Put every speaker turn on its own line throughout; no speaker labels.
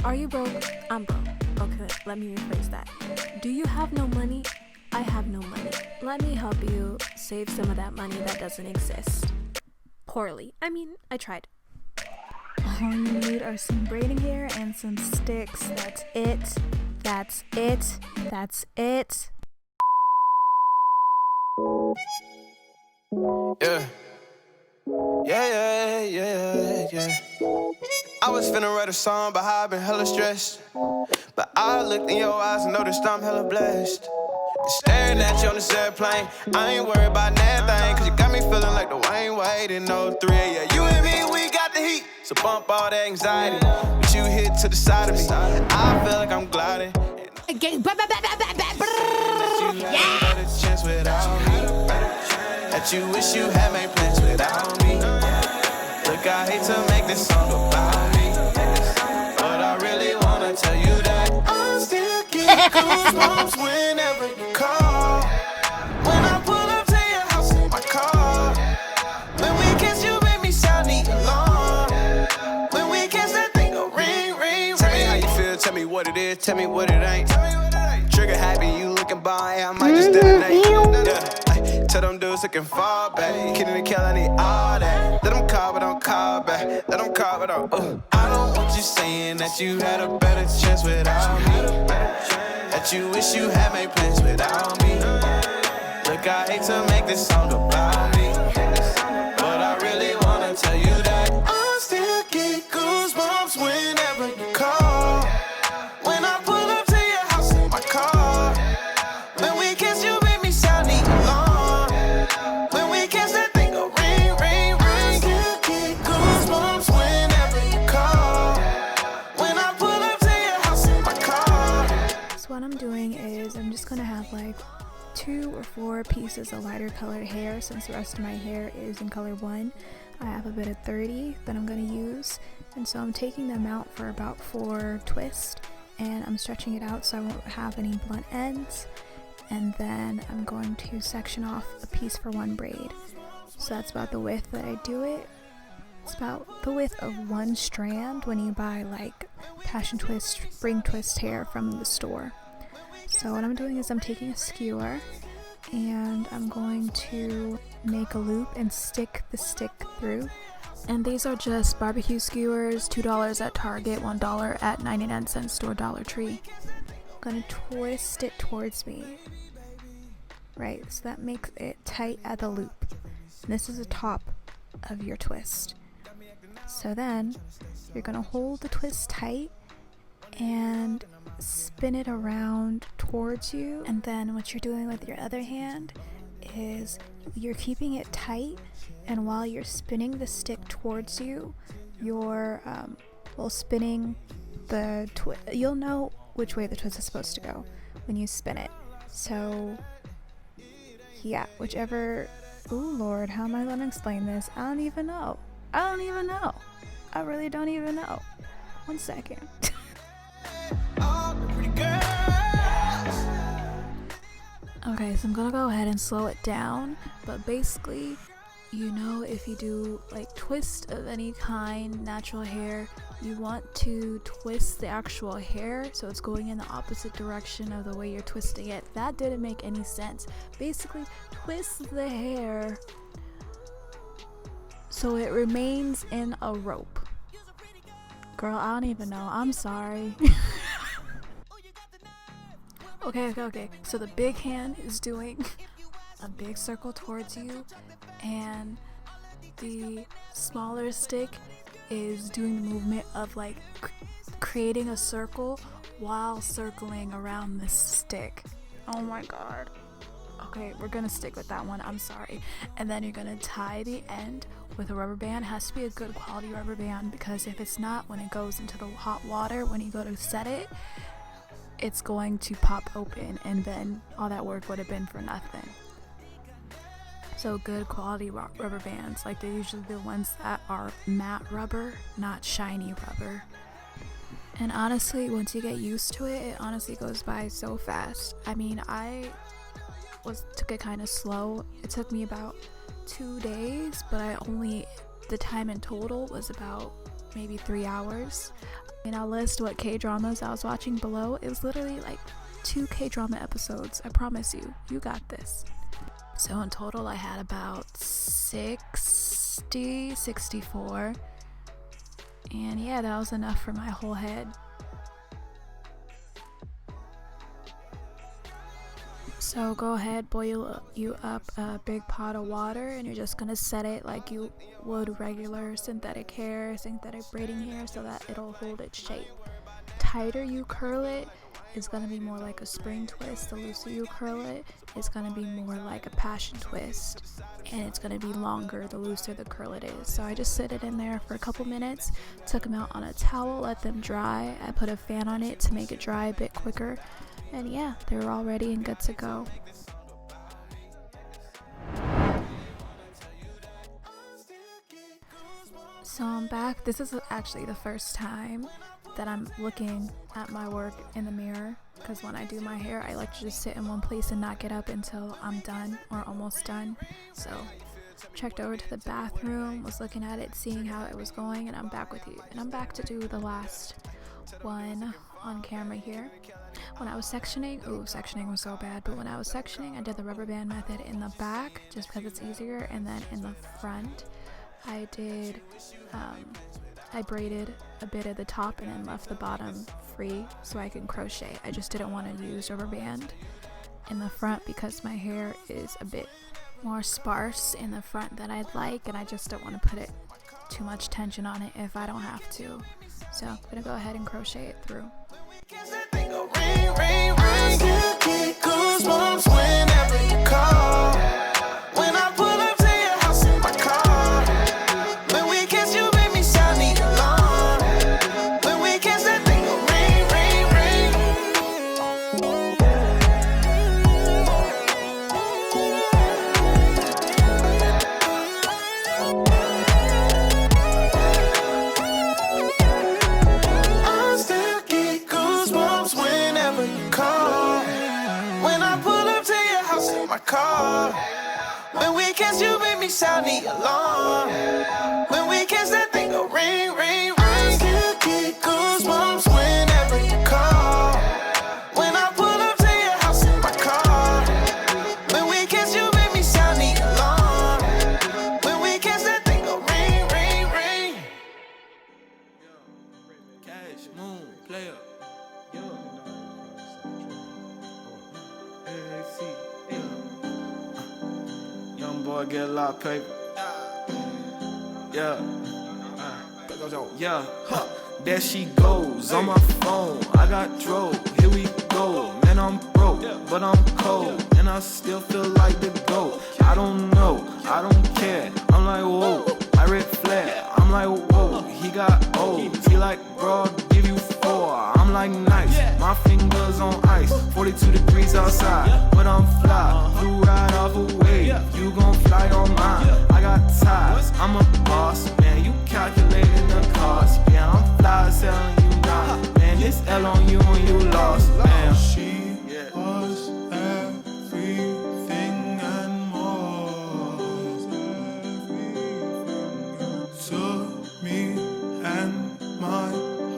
Are you broke? I'm broke. Okay, let me rephrase that. Do you have no money? I have no money. Let me help you save some of that money that doesn't exist. Poorly. I mean, I tried.
All you need are some braiding hair and some sticks. That's it. That's it. That's it.
Yeah. I was finna write a song about how I've been hella stressed, but I looked in your eyes and noticed I'm hella blessed. Staring at you on this airplane, I ain't worried about nothing, cause you got me feeling like the Wayne Wade in 03. Yeah, you and me, we got the heat, so bump all that anxiety. But you hit to the side of me, I feel like I'm gliding. That you wish you had made plans without me. Look, I hate to make this song about me, but I really wanna tell you that I still get goosebumps whenever you call. When I pull up to your house in my car. When we kiss, you make me sound the alarm. When we kiss, that thing go ring, ring, ring. Tell me how you feel, tell me what it is, tell me what it ain't. Trigger happy, you looking by, I might just detonate. Yeah. Tell them dudes looking far back. Kidding and kill, I need all that. Let them call, but don't call back. Let them call, but don't. I don't want you saying that you had a better chance without me. That you wish you had made plans without me. Look, I hate to make this song about me, but I really wanna tell you that I still get goosebumps whenever you call. When I pull up to your house in my car. When we kiss, you make me sound the alarm. When we kiss, that thing go ring, ring, ring. Still get goosebumps whenever you call. When I pull up to your house in my car.
So what I'm doing is I'm just gonna have like 2 or 4 pieces of lighter colored hair, since the rest of my hair is in color 1. I have a bit of 30 that I'm going to use, and so I'm taking them out for about 4 twists, and I'm stretching it out so I won't have any blunt ends, and then I'm going to section off a piece for 1 braid. So that's about the width that I do it. It's about the width of 1 strand when you buy like passion twist, spring twist hair from the store. So what I'm doing is I'm taking a skewer and I'm going to make a loop and stick the stick through. And these are just barbecue skewers, $2 at Target, $1 at 99-cent store Dollar Tree. I'm gonna twist it towards me. Right, so that makes it tight at the loop. And this is the top of your twist. So then you're gonna hold the twist tight and spin it around towards you, and then what you're doing with your other hand is you're keeping it tight, and while you're spinning the stick towards you, you're spinning the you'll know which way the twist is supposed to go when you spin it. So yeah, whichever. Oh Lord, how am I gonna explain this? I don't even know. I really don't even know. 1 second. Okay, so I'm gonna go ahead and slow it down, but basically, you know, if you do like twist of any kind, natural hair, you want to twist the actual hair so it's going in the opposite direction of the way you're twisting it. That didn't make any sense. Basically, twist the hair so it remains in a rope. Girl, I don't even know. I'm sorry. Okay. So the big hand is doing a big circle towards you, and the smaller stick is doing the movement of like creating a circle while circling around this stick. Oh my god. Okay, we're gonna stick with that one. I'm sorry. And then you're gonna tie the end with a rubber band. It has to be a good quality rubber band, because if it's not, when it goes into the hot water, when you go to set it, it's going to pop open, and then all that work would have been for nothing. So good quality rubber bands, like they're usually the ones that are matte rubber, not shiny rubber. And honestly, once you get used to it, it honestly goes by so fast. I mean, I took it kind of slow. It took me about 2 days, but the time in total was about maybe 3 hours. And I'll list what K-dramas I was watching below. It was literally like 2 K-drama episodes. I promise you, you got this. So in total, I had about 64. And yeah, that was enough for my whole head. So go ahead, boil you up a big pot of water, and you're just gonna set it like you would regular synthetic hair, synthetic braiding hair, so that it'll hold its shape. Tighter you curl it, it's gonna be more like a spring twist. The looser you curl it, it's gonna be more like a passion twist, and it's gonna be longer the looser the curl it is. So I just sit it in there for a couple minutes, took them out on a towel, let them dry. I put a fan on it to make it dry a bit quicker, and yeah, they were all ready and good to go. So I'm back. This is actually the first time that I'm looking at my work in the mirror, because when I do my hair, I like to just sit in one place and not get up until I'm done or almost done. So checked over to the bathroom, was looking at it, seeing how it was going, and I'm back with you. And I'm back to do the last one on camera here. When I was sectioning, sectioning was so bad, but when I was sectioning, I did the rubber band method in the back just because it's easier, and then in the front I did I braided a bit at the top and then left the bottom free so I can crochet. I just didn't want to use rubber band in the front because my hair is a bit more sparse in the front than I'd like, and I just don't want to put it too much tension on it if I don't have to. So I'm gonna go ahead and crochet it through.
Goosebumps whenever you call. When I pull up to your house in my car. When we kiss, you make me sound the alarm. When we kiss, that thing go ring, ring, ring. I still get goosebumps whenever you call. When I pull up to your house in my car. When we kiss, you make me sound the alarm. When we kiss, that thing go ring, ring, ring. I still get goosebumps whenever you call. When I pull up to your house in my car. When we kiss, you make me sound the alarm. When we kiss, that thing go ring, ring, ring. Cash, moon, player. Young boy get a lot of paper. Yeah. Yeah. There she goes on my phone. I got drove. Here we go. Man, I'm broke, but I'm cold, and I still feel like the GOAT. I don't know. I don't care. I'm like, whoa. I red flag. I'm like, whoa. He got O's. He like, bro, I'll give you 4. I'm like, nice. My fingers on ice. 42 degrees outside, but I'm fly. Flew right off a wave. You gon' fly on mine. I got ties. I'm a boss, man. You calculating the cost. Yeah, I'm fly selling you not. Man, this L on you and you lost. Man,
she was everything and more. Took me and my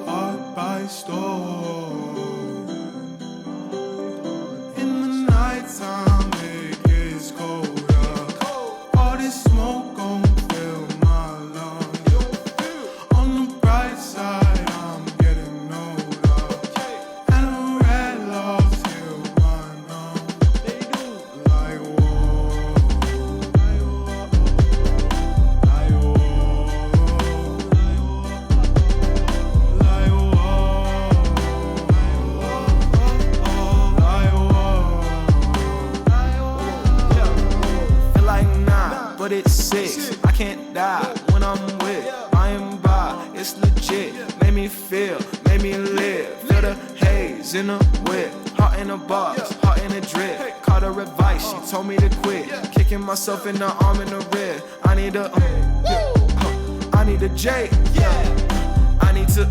heart by storm. In the nighttime it gets colder. All this smoke gon' fill my lungs. On the bright side I'm getting older, and the red love still run on. Like whoa, like whoa, like
feel like 9, but it's 6. I can't die when I'm with. I am by, it's legit. Made me feel, made me live. Feel the haze in the whip. Hot in a box, hot in a drip. Caught her advice, she told me to quit. Kicking myself in the arm and the rib. I need a, I need a J. I need to,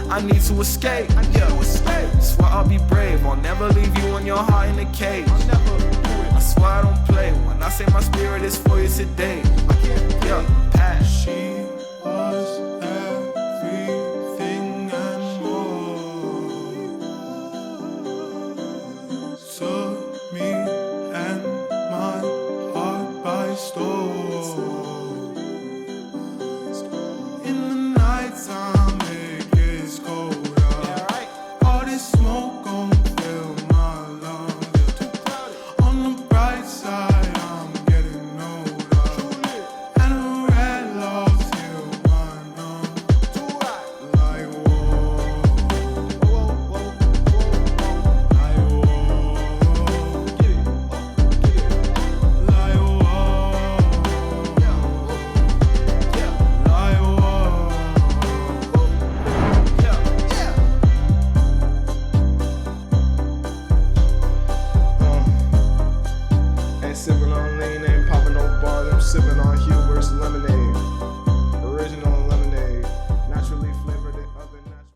I need to escape. That's why I'll be brave. I'll never leave you on your heart in a cage. I swear I don't play. When I say my spirit is for you today. Yeah, Pat.
she was
sipping on lean, ain't popping no bars. I'm sipping on Hubert's lemonade.